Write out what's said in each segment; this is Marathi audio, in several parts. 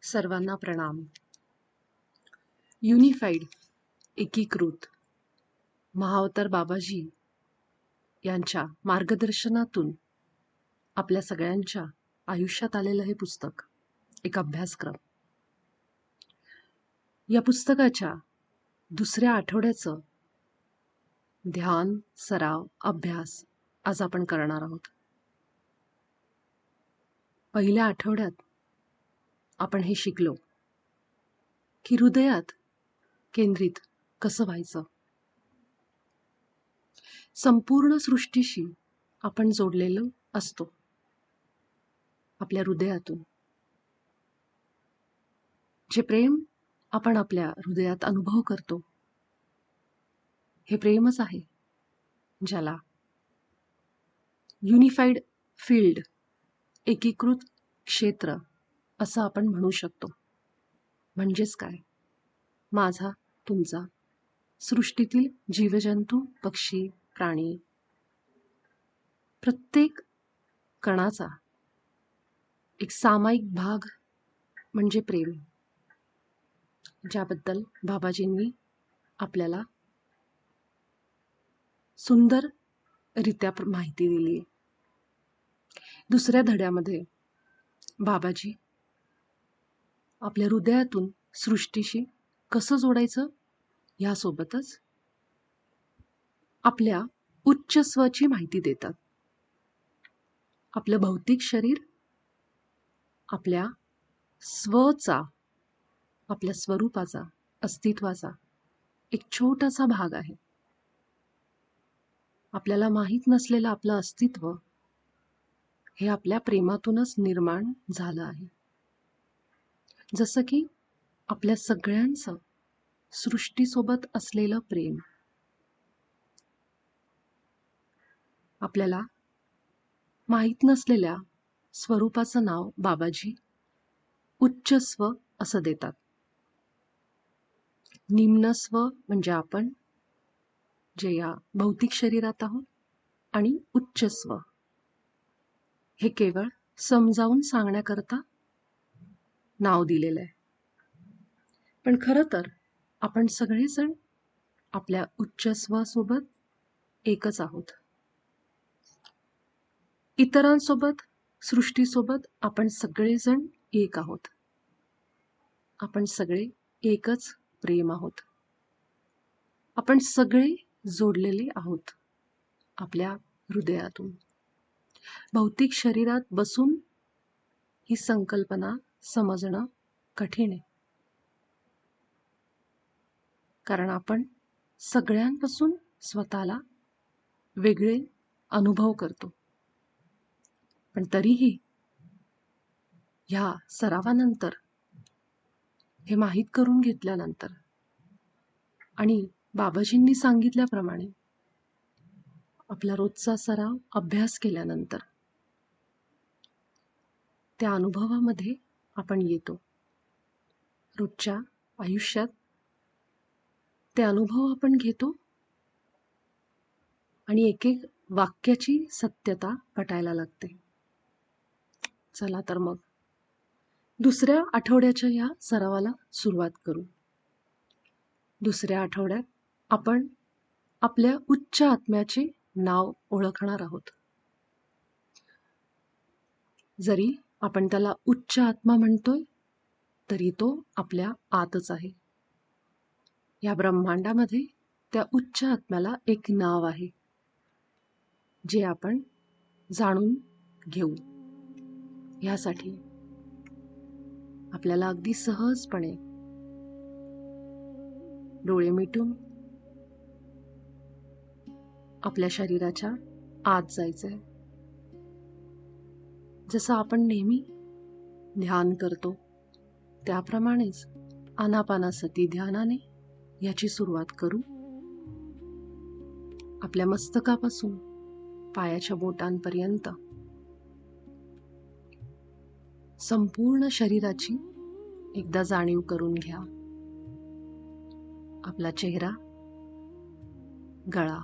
सर्वांना प्रणाम. युनिफाईड एकीकृत महाअवतार बाबाजी यांच्या मार्गदर्शनातून आपल्या सगळ्यांच्या आयुष्यात आलेलं हे पुस्तक एक अभ्यासक्रम. या पुस्तकाच्या दुसऱ्या आठवड्याचं ध्यान, सराव, अभ्यास आज आपण करणार आहोत. पहिल्या आठवड्यात आपण हे शिकलो की हृदयात केंद्रित कसं व्हायचं. संपूर्ण सृष्टीशी आपण जोडलेलो असतो आपल्या हृदयातून. जे प्रेम आपण आपल्या हृदयात अनुभव करतो हे प्रेमच आहे, ज्याला युनिफाईड फील्ड एकीकृत क्षेत्र असं आपण म्हणू शकतो. म्हणजेच काय, माझा, तुमचा, सृष्टीतील जीवजंतू, पक्षी, प्राणी, प्रत्येक कणाचा एक सामायिक भाग म्हणजे प्रेम, ज्याबद्दल बाबाजींनी आपल्याला सुंदररित्या माहिती दिली. दुसऱ्या धड्यामध्ये बाबाजी आपल्या हृदयातून सृष्टीशी कसं जोडायचं यासोबतच आपल्या उच्च स्वची माहिती देतात. आपलं भौतिक शरीर आपल्या स्वचा, आपल्या स्वरूपाचा, अस्तित्वाचा एक छोटासा भाग आहे. आपल्याला माहीत नसलेलं आपलं अस्तित्व हे आपल्या प्रेमातूनच निर्माण झालं आहे. जसं की आपल्या सगळ्यांचं सृष्टीसोबत असलेलं प्रेम. आपल्याला माहीत नसलेल्या स्वरूपाचं नाव बाबाजी उच्च स्व असं देतात. निम्न स्व म्हणजे आपण जे या भौतिक शरीरात आहोत, आणि उच्च स्व हे केवळ समजावून सांगण्याकरता नाव दिलेलं आहे. पण खरं तर आपण सगळेजण आपल्या उच्च स्वसोबत एकच आहोत. इतरांसोबत, सृष्टीसोबत आपण सगळेजण एक आहोत. आपण सगळे एकच प्रेम आहोत. आपण सगळे जोडलेले आहोत आपल्या हृदयातून. भौतिक शरीरात बसून ही संकल्पना समजणं कठीण आहे, कारण आपण सगळ्यांपासून स्वतःला वेगळे अनुभव करतो. पण तरीही ह्या सरावानंतर, हे माहीत करून घेतल्यानंतर आणि बाबाजींनी सांगितल्याप्रमाणे आपला रोजचा सराव, अभ्यास केल्यानंतर त्या अनुभवामध्ये आपण येतो. रोजच्या आयुष्यात ते अनुभव आपण घेतो आणि एक एक वाक्याची सत्यता पटायला लागते. चला तर मग दुसऱ्या आठवड्याच्या या सरावाला सुरुवात करू. दुसऱ्या आठवड्यात आपण आपल्या उच्च आत्म्याचे नाव ओळखणार आहोत. जरी आपण त्याला उच्च आत्मा म्हणतोय, तरी तो आपल्या आतच आहे. या ब्रह्मांडामध्ये त्या उच्च आत्म्याला एक नाव आहे, जे आपण जाणून घेऊ. यासाठी आपल्याला अगदी सहजपणे डोळे मिटून आपल्या शरीराच्या आत जायचंय. जसं आपण नेहमी ध्यान करतो त्याप्रमाणेच आनापानासती ध्यानाने याची सुरुवात करू. आपल्या मस्तकापासून पायाच्या बोटांपर्यंत संपूर्ण शरीराची एकदा जाणीव करून घ्या. आपला चेहरा, गळा,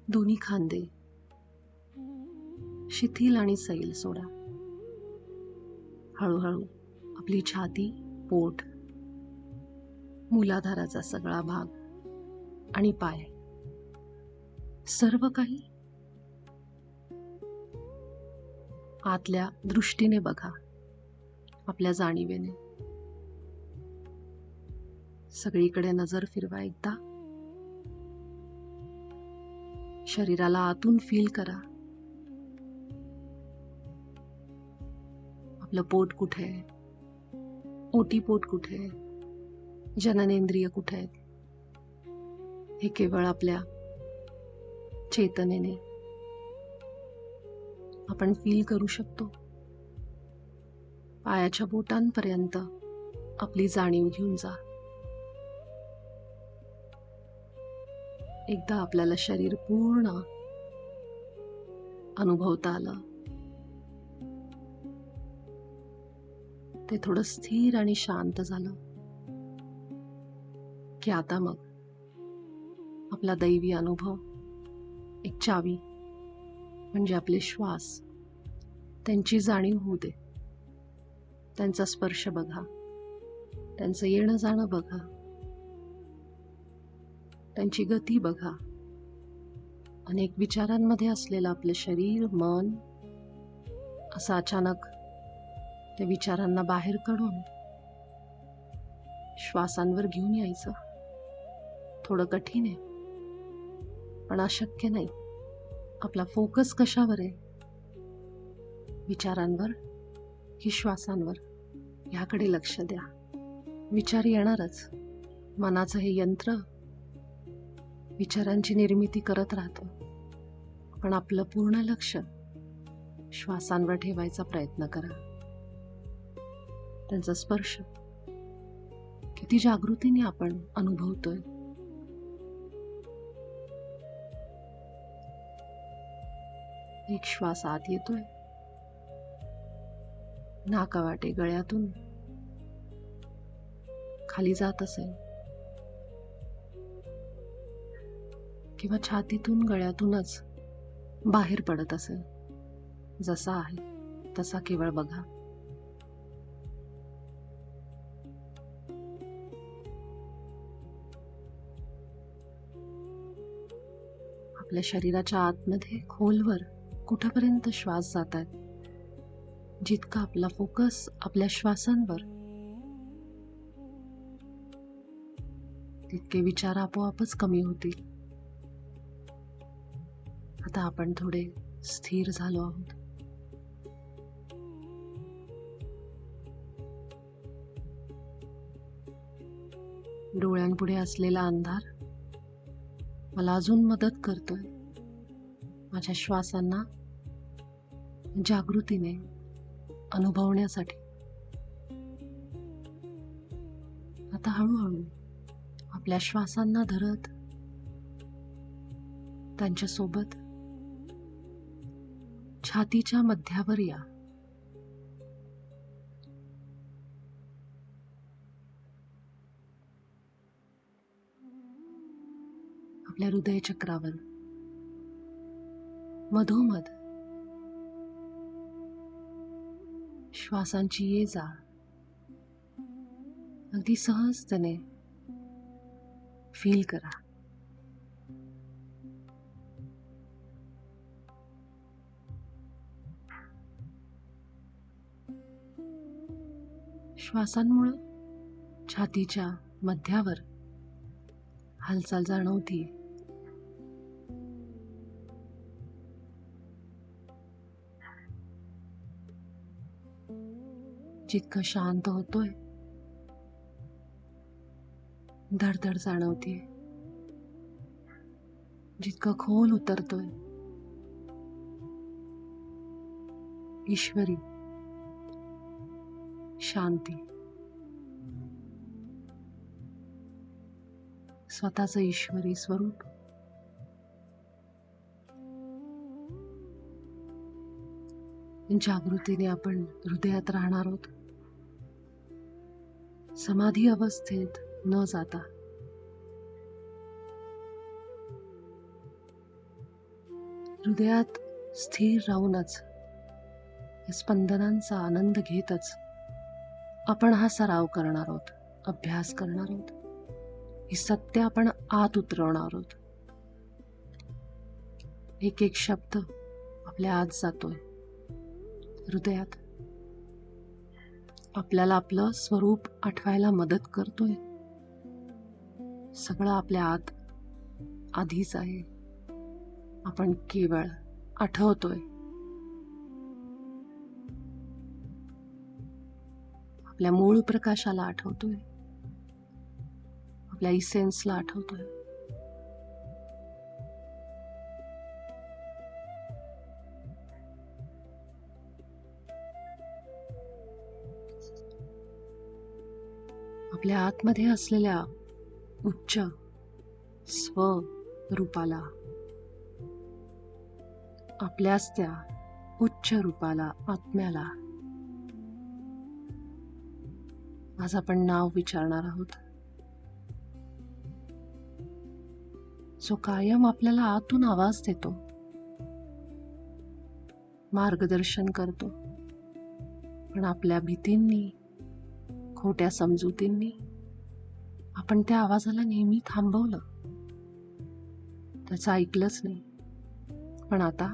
दोन्ही खांदे शिथिल आणि सैल सोडा. हळूहळू आपली छाती, पोट, मूलाधाराचा सगळा भाग आणि पाय, सर्व काही आतल्या दृष्टीने बघा, आपल्या जाणीवेने. सगळीकडे नजर फिरवा एकदा. शरीराला आतून फील करा. आपलं पोट कुठे आहे, ओटीपोट कुठे आहे, जननेंद्रिय कुठे आहेत, हे केवळ आपल्या चेतनेने आपण फील करू शकतो. पायाच्या बोटांपर्यंत आपली जाणीव घेऊन जा. एकदा आपल्याला शरीर पूर्ण अनुभवता आलं, ते थोडं स्थिर आणि शांत झालं की आता मग आपला दैवी अनुभव, एक चावी म्हणजे आपले श्वास, त्यांची जाणीव होऊ दे. त्यांचा स्पर्श बघा, त्यांचं येणं जाणं बघा, त्यांची गती बघा. अनेक विचारांमध्ये असलेलं आपलं शरीर, मन असं अचानक त्या विचारांना बाहेर काढून श्वासांवर घेऊन यायचं. थोडं कठीण आहे, पण अशक्य नाही. आपला फोकस कशावर आहे, विचारांवर की श्वासांवर, ह्याकडे लक्ष द्या. विचार येणारच. मनाचं हे यंत्र विचारांची निर्मिती करत राहतं, पण आपलं पूर्ण लक्ष श्वासांवर ठेवायचा प्रयत्न करा. त्यांचा स्पर्श किती जागृतीने आपण अनुभवतोय. एक श्वास आत येतोय, नाकावाटे गळ्यातून खाली जात असेल किंवा छातीतून गळ्यातूनच बाहेर पडत असेल, जसा आहे तसा केवळ बघा. आपल्या शरीराच्या आतमध्ये खोलवर कुठपर्यंत श्वास जातात, जितका आपला फोकस आपल्या श्वासांवर, तितके विचार आपोआपच कमी होतील. आता आपण थोडे स्थिर झालो आहोत. डोळ्यांपुढे असलेला अंधार मला अजून मदत करतोय माझ्या श्वासांना जागृतीने अनुभवण्यासाठी. आता हळूहळू आपल्या श्वासांना धरत त्यांच्यासोबत छातीच्या मध्यावर या. आपल्या हृदय चक्रावर मधोमध श्वासांची ये जा अगदी सहजतेने फील करा. श्वासांमुळे छातीच्या मध्यावर हालचाल जाणवते. जितकं शांत होतोय, धडधड जाणवते. जितकं खोल उतरतोय, ईश्वरी शांती, स्वतःचं ईश्वरी स्वरूप जागृतीने आपण हृदयात राहणार आहोत. समाधी अवस्थेत न जाता हृदयात स्थिर राहूनच या स्पंदनांचा आनंद घेतच आपण हा सराव करणार आहोत, अभ्यास करणार आहोत. हे सत्य आपण आत उतरवणार आहोत. एक एक शब्द आपल्या आत जातोय, हृदयात. आपल्याला आपलं स्वरूप आठवायला मदत करतोय. सगळं आपल्या आत आधीच आहे. आपण केवळ आठवतोय. आपल्या मूळ प्रकाशाला आठवतोय, आपल्या इसेन्सला आठवतोय. आपल्या आतमध्ये असलेल्या उच्च स्वरूपाला, आपल्याच त्या उच्च रूपाला, आत्म्याला आज आपण नाव विचारणार आहोत, जो कायम आपल्याला आतून आवाज देतो, मार्गदर्शन करतो. पण आपल्या भीतींनी, खोट्या समजुतींनी आपण त्या आवाजाला नेहमी थांबवलं, त्याचं ऐकलंच नाही. पण आता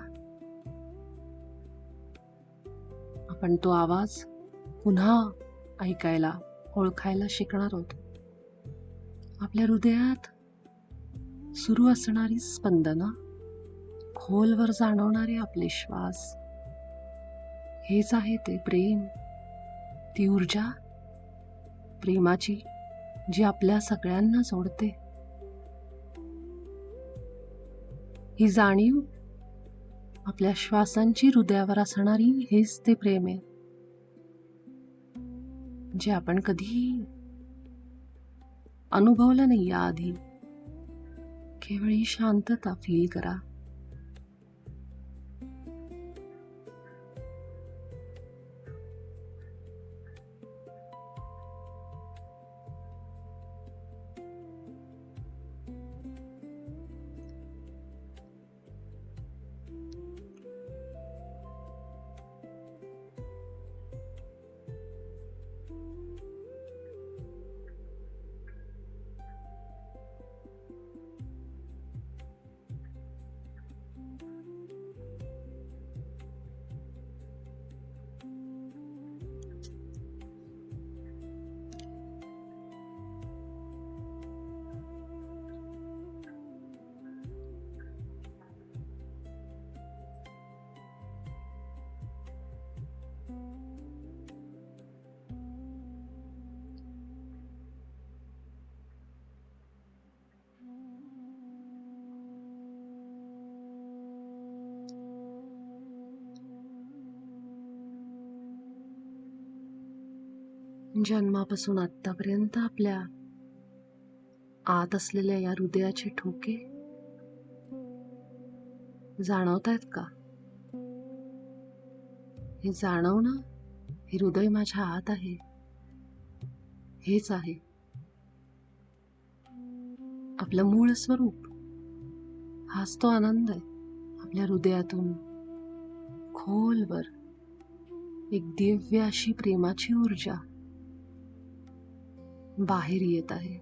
आपण तो आवाज पुन्हा ऐकायला, ओळखायला शिकणार आहोत. आपल्या हृदयात सुरू असणारी स्पंदनं, खोलवर जाणवणारे आपले श्वास, हेच आहे ते प्रेम, ती ऊर्जा प्रेमाची जी आपल्या सगळ्यांना जोडते. ही जाणीव आपल्या श्वासांची हृदयावर असणारी, हेच ते प्रेम आहे जे आपण कधी अनुभवलं नाही याआधी. केवळ ही शांतता फील करा. जन्मापासून आतापर्यंत आपल्या आत असलेल्या या हृदयाचे ठोके जाणवतायत का? हे जाणवणं, हे हृदय माझ्या आत आहे, हेच आहे आपलं मूळ स्वरूप. हाच तो आनंद आहे. आपल्या हृदयातून खोलवर एक दिव्य अशी प्रेमाची ऊर्जा बाहेर येत आहे.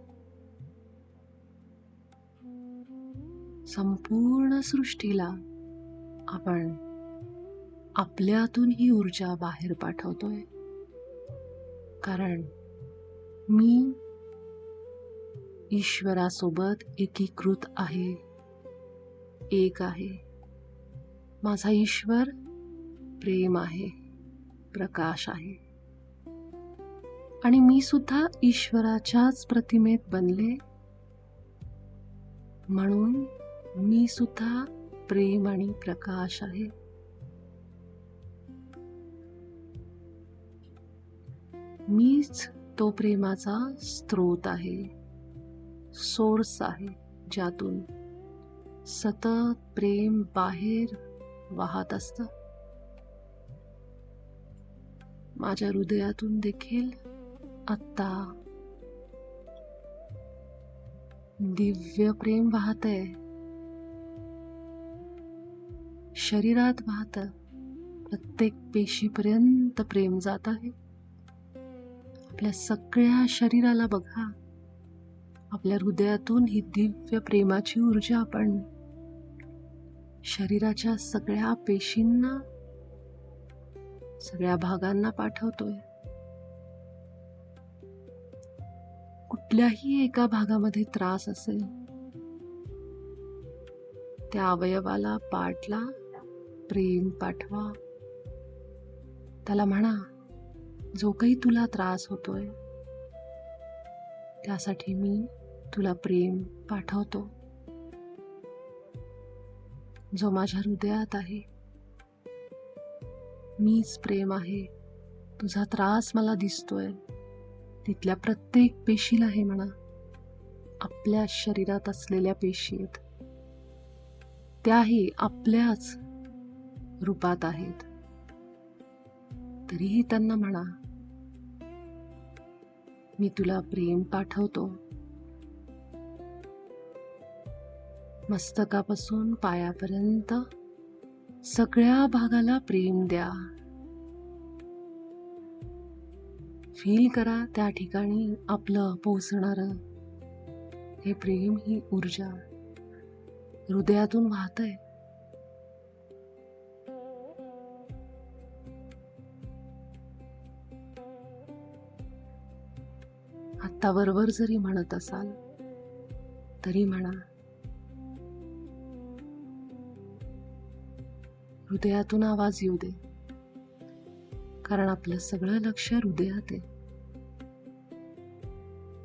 संपूर्ण सृष्टीला आपण आपल्यातून ही ऊर्जा बाहेर पाठवतोय. कारण मी ईश्वरासोबत एकीकृत आहे, एक आहे. माझा ईश्वर प्रेम आहे, प्रकाश आहे. आणि मी सुद्धा ईश्वराच्याच प्रतिमेत बनले, म्हणून मी सुद्धा प्रेम आणि प्रकाश आहे. मीच तो प्रेमाचा स्रोत आहे, सोर्स आहे, ज्यातून सतत प्रेम बाहेर वाहत असतं. माझ्या हृदयातून देखील आत्ता दिव्य प्रेम वाहतंय. शरीरात वाहतं, प्रत्येक पेशीपर्यंत प्रेम जात आहे. आपल्या सगळ्या शरीराला बघा. आपल्या हृदयातून ही दिव्य प्रेमाची ऊर्जा आपण शरीराच्या सगळ्या पेशींना, सगळ्या भागांना पाठवतोय. कुठल्याही एका भागामध्ये त्रास असेल, त्या अवयवाला, पार्टला प्रेम पाठवा. त्याला म्हणा, जो काही तुला त्रास होतोय त्यासाठी मी तुला प्रेम पाठवतो. जो माझ्या हृदयात आहे, मीच प्रेम आहे. तुझा त्रास मला दिसतोय, तिथल्या प्रत्येक पेशीला हे म्हणा. आपल्या शरीरात असलेल्या पेशी आहेत, त्याही आपल्याच रूपात आहेत. तरीही त्यांना म्हणा, मी तुला प्रेम पाठवतो. मस्तकापासून पायापर्यंत सगळ्या भागाला प्रेम द्या. फील करा त्या ठिकाणी आपलं पोहोचणारं हे प्रेम, ही ऊर्जा हृदयातून वाहतंय. आत्ता वरवर जरी म्हणत असाल तरी म्हणा. हृदयातून आवाज येऊ दे, कारण आपलं सगळं लक्ष हृदयात आहे.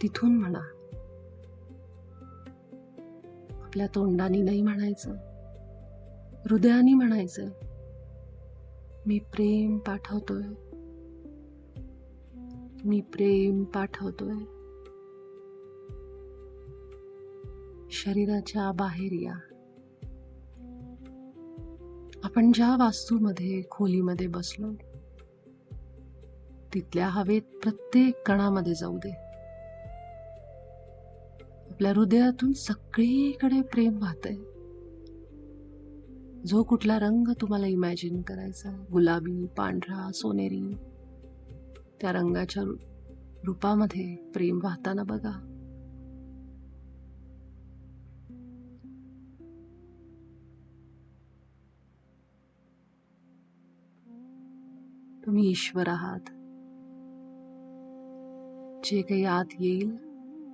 तिथून म्हणा. आपल्या तोंडाने नाही म्हणायचं, हृदयाने म्हणायचं. मी प्रेम पाठवतोय, मी प्रेम पाठवतोय. शरीराच्या बाहेर या. आपण ज्या वास्तूमध्ये, खोलीमध्ये बसलो, तिथल्या हवेत प्रत्येक कणामध्ये जाऊ दे. आपल्या हृदयातून सगळीकडे प्रेम वाहतंय. जो कुठला रंग तुम्हाला इमॅजिन करायचा, गुलाबी, पांढरा, सोनेरी, त्या रंगाच्या रूपामध्ये प्रेम वाहताना बघा. तुम्ही ईश्वर आहात. जे काही आत येईल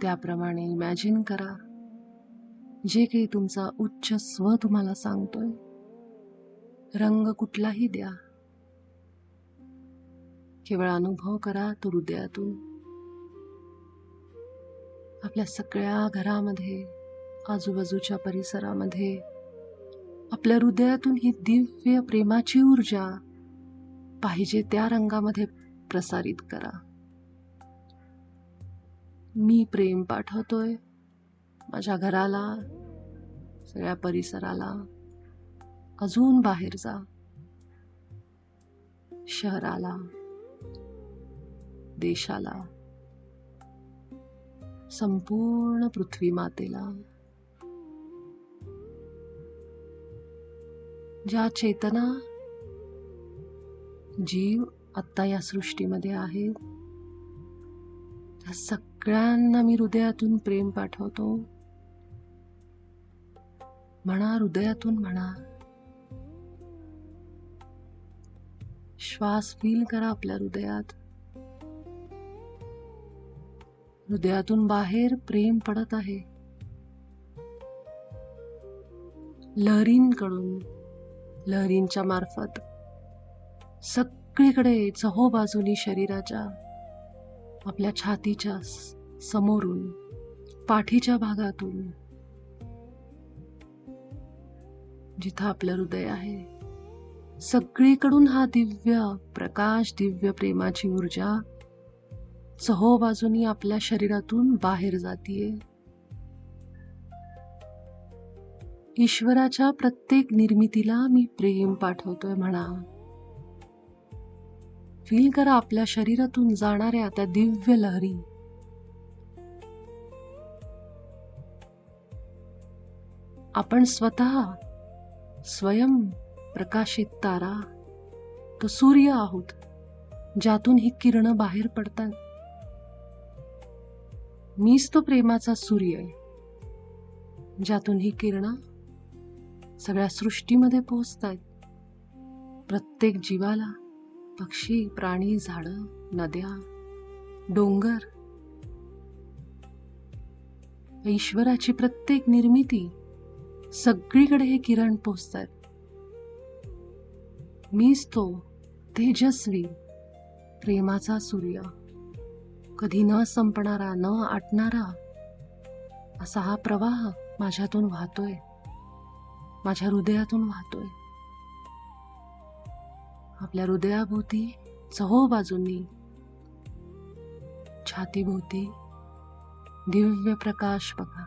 त्याप्रमाणे इमॅजिन करा. जे काही तुमचा उच्च स्व तुम्हाला सांगतोय, रंग कुठलाही द्या. केवळ अनुभव करा तो हृदयातून. आपल्या सगळ्या घरामध्ये, आजूबाजूच्या परिसरामध्ये आपल्या हृदयातून ही दिव्य प्रेमाची ऊर्जा पाहिजे त्या रंगामध्ये प्रसारित करा. मी प्रेम पाठवतोय माझ्या घराला, सगळ्या परिसराला. अजून बाहेर जा, शहराला, देशाला, संपूर्ण पृथ्वी मातेला. ज्या चेतना, जीव आत्ता या सृष्टीमध्ये आहेत, त्या सगळ्यांना मी हृदयातून प्रेम पाठवतो. म्हणा, हृदयातून म्हणा. श्वास फील करा आपल्या हृदयात. हृदयातून बाहेर प्रेम पडत आहे. लहरींकडून, लहरींच्या मार्फत सगळीकडे चहोबाजूनी शरीराच्या, आपल्या छातीच्या समोरून, पाठीच्या भागातून, जिथं आपलं हृदय आहे, सगळीकडून हा दिव्य प्रकाश, दिव्य प्रेमाची ऊर्जा चहोबाजूनी आपल्या शरीरातून बाहेर जातीये. ईश्वराच्या प्रत्येक निर्मितीला मी प्रेम पाठवतोय म्हणा. फील करा आपल्या शरीरातून जाणाऱ्या त्या दिव्य लहरी. आपण स्वतः स्वयं प्रकाशित तारा, तो सूर्य आहोत, ज्यातून ही किरणं बाहेर पडतात. मीच तो प्रेमाचा सूर्य आहे, ज्यातून ही किरणं सगळ्या सृष्टीमध्ये पोहोचतायत. प्रत्येक जीवाला, पक्षी, प्राणी, झाडं, नद्या, डोंगर, ईश्वराची प्रत्येक निर्मिती, सगळीकडे हे किरण पोहोचतायत. मीच तो तेजस्वी प्रेमाचा सूर्य, कधी न संपणारा, न आटणारा असा हा प्रवाह माझ्यातून वाहतोय, माझ्या हृदयातून वाहतोय. आपल्या हृदयाभोवती चहूबाजूंनी, छातीभोवती दिव्य प्रकाश बघा.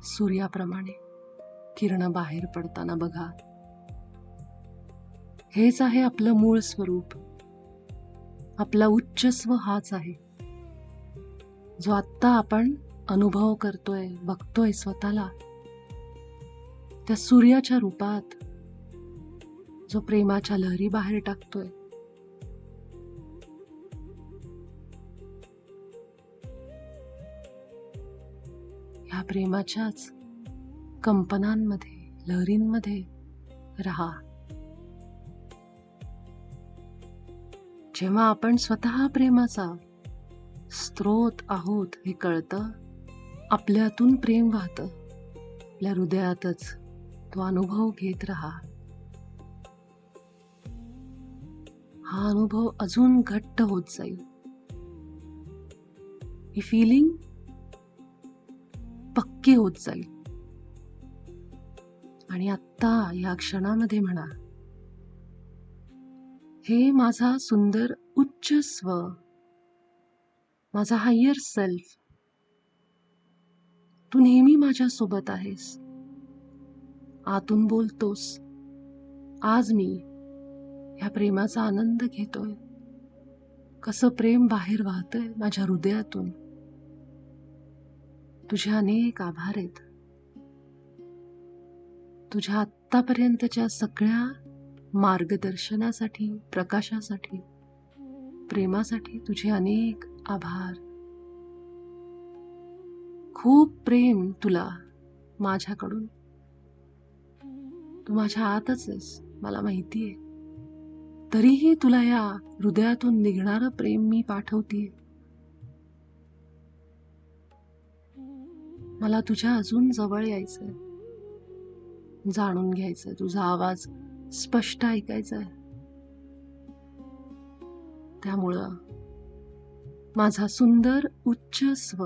सूर्याप्रमाणे किरण बाहेर पडताना बघा. हेच आहे आपलं मूळ स्वरूप. आपला उच्च स्व हाच आहे, जो आत्ता आपण अनुभव करतोय, बघतोय स्वतःला त्या सूर्याच्या रूपात, जो प्रेमाच्या लहरी बाहेर टाकतोय. ह्या प्रेमाच्याच कंपनांमध्ये, लहरींमध्ये राहा. जेव्हा आपण स्वतः प्रेमाचा स्रोत आहोत हे कळतं, आपल्यातून प्रेम वाहतं. आपल्या हृदयातच तो अनुभव घेत राहा. हा अनुभव अजून घट्ट होत जाईल. ही फिलिंग पक्की होत जाईल. आणि आत्ता या क्षणामध्ये म्हणा, हे माझा सुंदर उच्च स्व, माझा हायर सेल्फ, तू नेहमी माझ्या सोबत आहेस. आतून बोलतोस. आज मी ह्या प्रेमाचा आनंद घेतोय. कसं प्रेम बाहेर वाहतंय माझ्या हृदयातून. तुझे अनेक आभार आहेत. तुझ्या आत्तापर्यंतच्या सगळ्या मार्गदर्शनासाठी, प्रकाशासाठी, प्रेमासाठी तुझे अनेक आभार. खूप प्रेम तुला माझ्याकडून. तू माझ्या आतच आहेस, मला माहितीये. तरीही तुला या हृदयातून निघणारं प्रेम मी पाठवतेय. मला तुझ्या अजून जवळ यायचंय, जाणून घ्यायचंय, तुझा आवाज स्पष्ट ऐकायचाय. त्यामुळं माझा सुंदर उच्च स्व,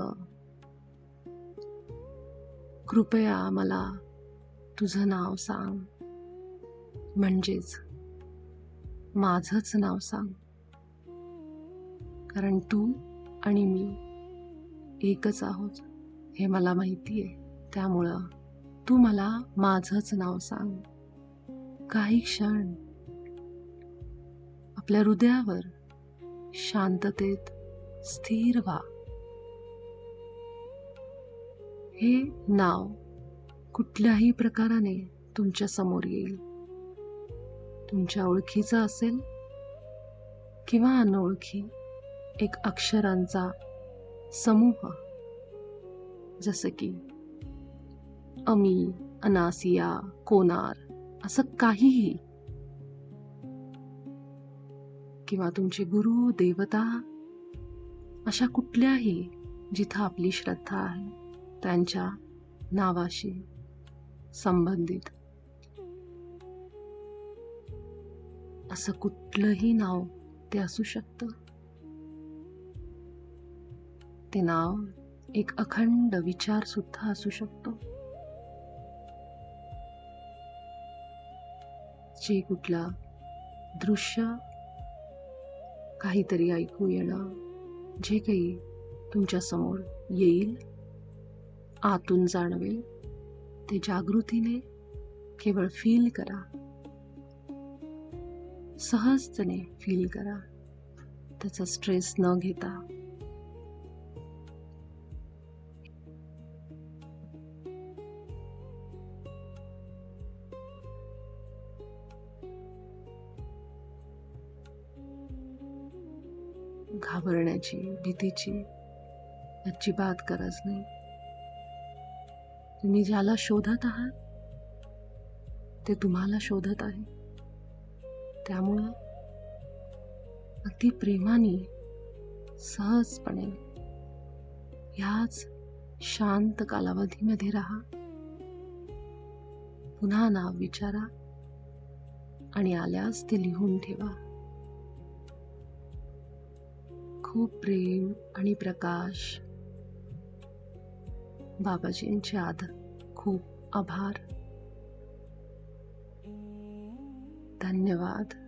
कृपया मला तुझं नाव सांग. म्हणजेच माझंच नाव सांग. कारण तू आणि मी एकच आहोत हे मला माहितीये. त्यामुळं तू मला माझंच नाव सांग. काही क्षण आपल्या हृदयावर शांततेत स्थिर व्हा. हे नाव कुठल्याही प्रकाराने तुमच्या समोर येईल. तुमच्या ओळखीचं असेल किंवा अनोळखी एक अक्षरांचा समूह, जसं की अमी, अनासिया, कोनार, असं काहीही. किंवा तुमचे गुरु, देवता, अशा कुठल्याही जिथं आपली श्रद्धा आहे त्यांच्या नावाशी संबंधित असं कुठलंही नाव ते असू शकतं. ते नाव एक अखंड विचार सुद्धा असू शकतो. जे कुठला दृश्य, काहीतरी ऐकू येणं, जे काही तुमच्या समोर येईल, आतून जाणवेल, ते जागृतीने केवळ फील करा. सहजतेने फील करा, त्याचा स्ट्रेस न घेता. घाबरण्याची, भीतीची अजिबात गरज नाही. तुम्ही ज्याला शोधत आहात ते तुम्हाला शोधत आहे. त्यामुळं अगदी प्रेमाने, सहजपणे ह्याच शांत कालावधीमध्ये राहा. पुन्हा नाव विचारा आणि आल्यास ते लिहून ठेवा. खूप प्रेम आणि प्रकाश. बाबाजींचे खूप आभार. धन्यवाद.